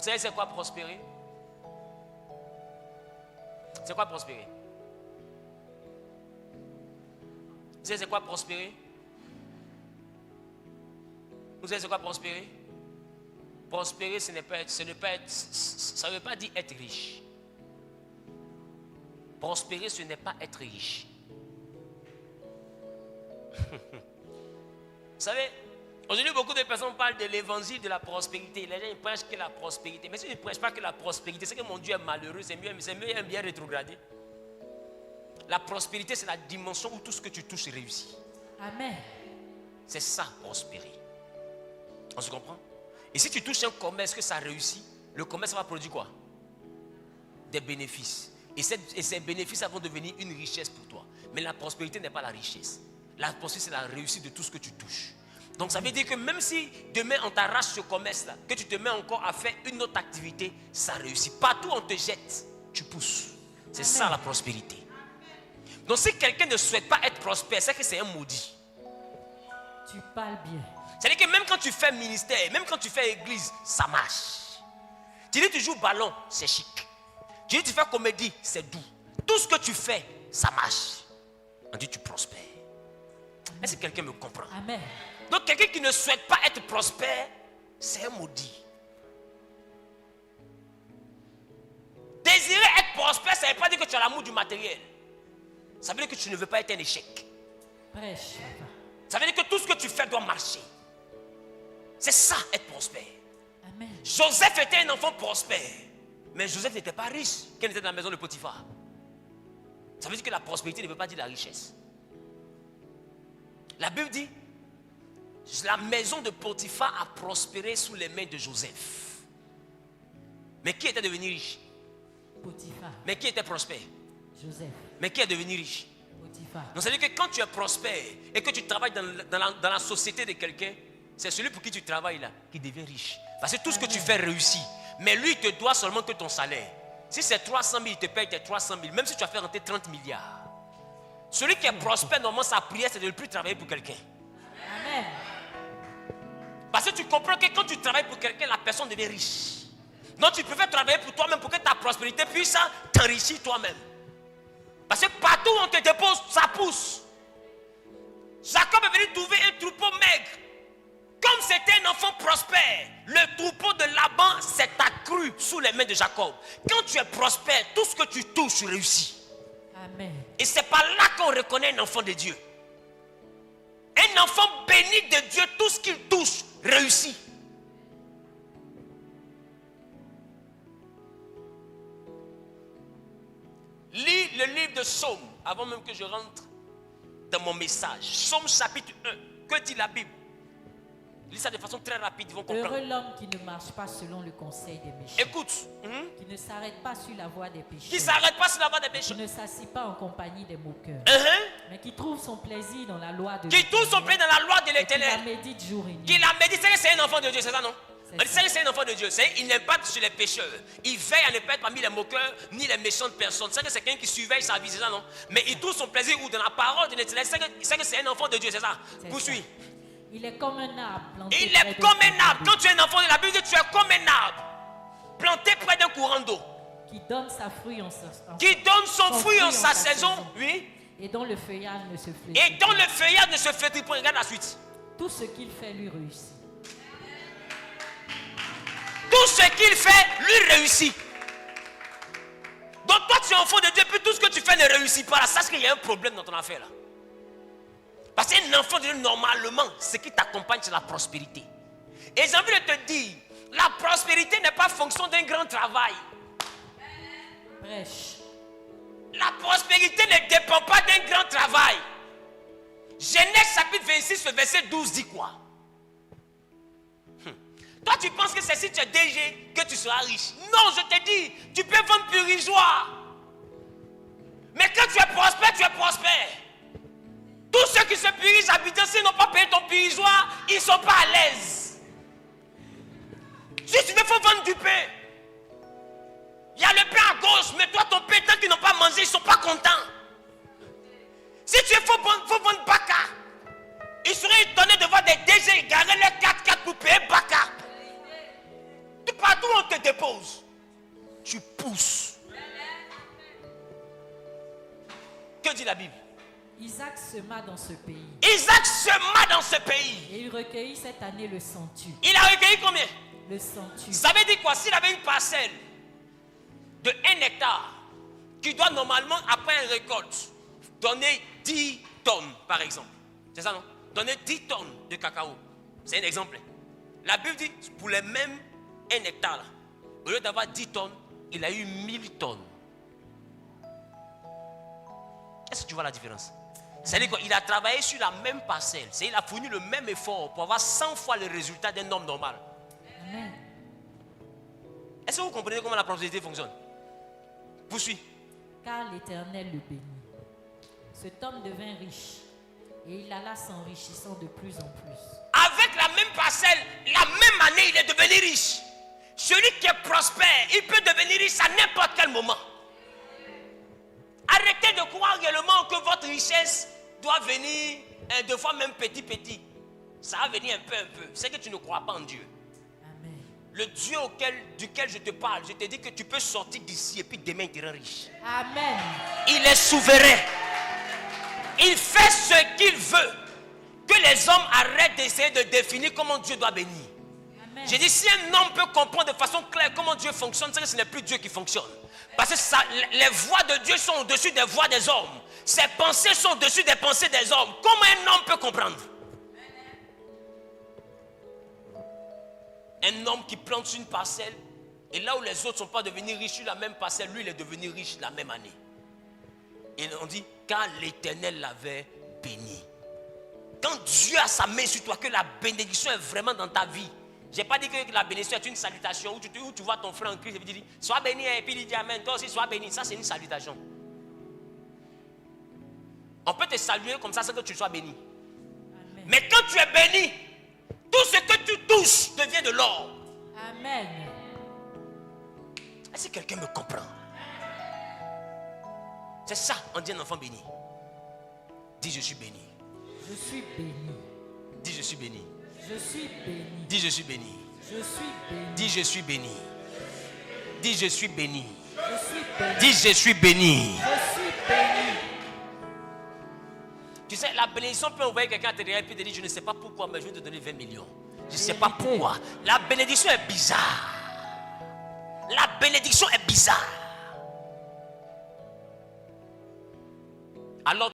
Vous savez c'est quoi prospérer? C'est quoi prospérer? Vous savez c'est quoi prospérer? Vous savez c'est quoi prospérer? Prospérer, ça ne veut pas dire être riche. Prospérer, ce n'est pas être riche. Vous savez, aujourd'hui, beaucoup de personnes parlent de l'évangile de la prospérité. Les gens ils prêchent que la prospérité. Mais si ils ne prêchent pas que la prospérité, c'est que mon Dieu est malheureux, c'est mieux bien rétrogradé. La prospérité, c'est la dimension où tout ce que tu touches réussit. Amen. C'est ça, prospérer. On se comprend? Et si tu touches un commerce que ça réussit, le commerce va produire quoi? Des bénéfices. Et ces bénéfices vont devenir une richesse pour toi. Mais la prospérité n'est pas la richesse. La prospérité, c'est la réussite de tout ce que tu touches. Donc ça veut dire que même si demain on t'arrache ce commerce-là, que tu te mets encore à faire une autre activité, ça réussit. Partout où on te jette, tu pousses. C'est ça la prospérité. Donc si quelqu'un ne souhaite pas être prospère, c'est que c'est un maudit. Tu parles bien. C'est-à-dire que même quand tu fais ministère, même quand tu fais église, ça marche. Tu dis tu joues ballon, c'est chic. Tu dis tu fais comédie, c'est doux. Tout ce que tu fais, ça marche. On dit tu prospères. Est-ce que quelqu'un me comprend? Amen. Donc quelqu'un qui ne souhaite pas être prospère, c'est un maudit. Désirer être prospère, ça ne veut pas dire que tu as l'amour du matériel. Ça veut dire que tu ne veux pas être un échec. Prêche. Ça veut dire que tout ce que tu fais doit marcher. C'est ça, être prospère. Amen. Joseph était un enfant prospère. Mais Joseph n'était pas riche quand il était dans la maison de Potiphar. Ça veut dire que la prospérité ne veut pas dire la richesse. La Bible dit, la maison de Potiphar a prospéré sous les mains de Joseph. Mais qui était devenu riche? Potiphar. Mais qui était prospère? Joseph. Mais qui est devenu riche? Potiphar. Donc ça veut dire que quand tu es prospère et que tu travailles dans la société de quelqu'un, c'est celui pour qui tu travailles là qui devient riche. Parce que tout ce que tu fais réussit. Mais lui, il te doit seulement que ton salaire. Si c'est 300 000, il te paye tes 300 000. Même si tu as fait rentrer 30 milliards. Celui qui est prospère, normalement, sa prière, c'est de ne plus travailler pour quelqu'un. Amen. Parce que tu comprends que quand tu travailles pour quelqu'un, la personne devient riche. Donc tu préfères travailler pour toi-même pour que ta prospérité puisse t'enrichir toi-même. Parce que partout où on te dépose, ça pousse. Jacob est venu trouver un troupeau maigre. Comme c'était un enfant prospère, le troupeau de Laban s'est accru sous les mains de Jacob. Quand tu es prospère, tout ce que tu touches, tu réussis. Amen. Et c'est par là qu'on reconnaît un enfant de Dieu. Un enfant béni de Dieu, tout ce qu'il touche, réussit. Lis le livre de Psaume, avant même que je rentre dans mon message. Psaume chapitre 1, que dit la Bible? Lis ça de façon très rapide, ils vont comprendre. Heureux l'homme qui ne marche pas selon le conseil des méchants. Écoute. Qui ne s'arrête pas sur la voie des pécheurs. Qui ne s'arrête pas sur la voie des pécheurs. Qui ne s'assit pas en compagnie des moqueurs. Mais qui trouve son plaisir dans la loi de l'Éternel. Qui trouve son plaisir dans la loi de l'Éternel. Qui la médite jour et nuit. Qui la médite, c'est un enfant de Dieu, c'est ça non? C'est un enfant de Dieu. Il n'est pas sur les pécheurs. Il veille à ne pas être parmi les moqueurs ni les méchantes personnes. C'est quelqu'un qui surveille sa vie, c'est ça non? Mais il trouve son plaisir où? Dans la parole de l'Éternel. C'est un enfant de Dieu, c'est ça? Poursuis. Il est comme un arbre planté. Il est comme un arbre. Quand tu es un enfant de la Bible, tu es comme un arbre planté près d'un courant d'eau. Qui donne sa fruit en son fruit en sa saison. Oui. Et dont le feuillage ne se flétrit. Et dont le feuillage ne se flétrit pas. Regarde la suite. Tout ce qu'il fait lui réussit. Tout ce qu'il fait lui réussit. Donc toi tu es enfant de Dieu, puis tout ce que tu fais ne réussit pas. Sache qu'il y a un problème dans ton affaire là. Parce qu'un enfant de Dieu, normalement, ce qui t'accompagne, c'est la prospérité. Et j'ai envie de te dire, la prospérité n'est pas fonction d'un grand travail. Prêche. La prospérité ne dépend pas d'un grand travail. Genèse chapitre 26, verset 12 dit quoi? Toi, tu penses que c'est si tu es DG que tu seras riche. Non, je te dis, tu peux vendre purigeoire. Mais quand tu es prospère, tu es prospère. Tous ceux qui se purigent habitant, s'ils n'ont pas payé ton purigeoire, ils ne sont pas à l'aise. Si tu veux, faut vendre du pain. Il y a le pain à gauche, mais toi, ton pain, tant qu'ils n'ont pas mangé, ils ne sont pas contents. Si tu veux, faut vendre Baka. Ils seraient étonnés de voir des DG garer les 4x4 pour payer Baka. Partout où on te dépose, tu pousses. Que dit la Bible? Isaac sema dans ce pays. Isaac sema dans ce pays. Et il recueillit cette année le centu. Il a recueilli combien? Le centu. Ça veut dire quoi? S'il avait une parcelle de 1 hectare qui doit normalement, après une récolte, donner 10 tonnes, par exemple. C'est ça, non? Donner 10 tonnes de cacao. C'est un exemple. La Bible dit, pour les mêmes 1 hectare, là, au lieu d'avoir 10 tonnes, il a eu 1000 tonnes. Est-ce que tu vois la différence? C'est-à-dire qu'il a travaillé sur la même parcelle. C'est-à-dire qu'il a fourni le même effort pour avoir 100 fois le résultat d'un homme normal. Amen. Est-ce que vous comprenez comment la prospérité fonctionne? Poursuis. Car l'Éternel le bénit. Cet homme devint riche et il alla s'enrichissant de plus en plus. Avec la même parcelle, la même année, il est devenu riche. Celui qui est prospère, il peut devenir riche à n'importe quel moment. Arrêtez de croire réellement que votre richesse doit venir deux fois même petit. Ça va venir un peu. C'est que tu ne crois pas en Dieu. Amen. Le Dieu duquel je te parle, je te dis que tu peux sortir d'ici et puis demain tu seras riche. Amen. Il est souverain. Il fait ce qu'il veut. Que les hommes arrêtent d'essayer de définir comment Dieu doit bénir. Amen. J'ai dit, si un homme peut comprendre de façon claire comment Dieu fonctionne, c'est que ce n'est plus Dieu qui fonctionne. Parce que les voix de Dieu sont au-dessus des voix des hommes. Ses pensées sont au-dessus des pensées des hommes. Comment un homme peut comprendre? Un homme qui plante sur une parcelle, et là où les autres ne sont pas devenus riches sur la même parcelle, lui il est devenu riche la même année. Et on dit, car l'Éternel l'avait béni. Quand Dieu a sa main sur toi, que la bénédiction est vraiment dans ta vie. Je n'ai pas dit que la bénédiction est une salutation où tu vois ton frère en Christ et tu dis, sois béni, et puis il dit amen, toi aussi sois béni. Ça c'est une salutation. On peut te saluer comme ça sans que tu sois béni. Amen. Mais quand tu es béni, tout ce que tu touches devient de l'or. Amen. Est-ce que quelqu'un me comprend? C'est ça, on dit un enfant béni. Dis je suis béni. Je suis béni. Dis je suis béni. Je suis béni. Dis je suis béni. Je suis béni. Dis je suis béni. Dis je suis béni. Je suis béni. Dis je suis béni. Je suis béni. Tu sais, la bénédiction peut envoyer quelqu'un à te dire et puis te dire, je ne sais pas pourquoi, mais je vais te donner 20 millions. Je ne sais pas pourquoi. La bénédiction est bizarre. La bénédiction est bizarre. Alors